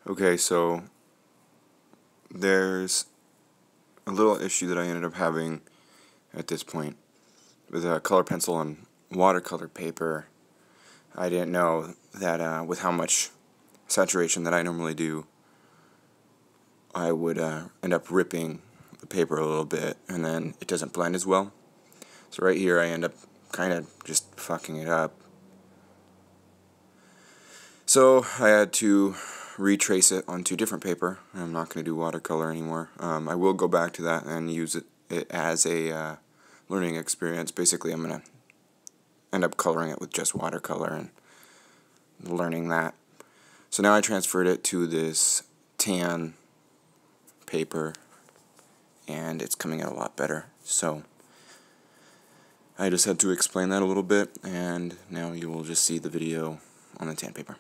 Okay, so there's a little issue that I ended up having at this point with a color pencil and watercolor paper. I didn't know that with how much saturation that I normally do, I would end up ripping the paper a little bit, and then it doesn't blend as well. So right here I end up kind of just fucking it up. So I had to retrace it onto different paper. I'm not going to do watercolor anymore. I will go back to that and use it as a learning experience. Basically, I'm going to end up coloring it with just watercolor and learning that. So now I transferred it to this tan paper, and it's coming out a lot better. So I just had to explain that a little bit, and now you will just see the video on the tan paper.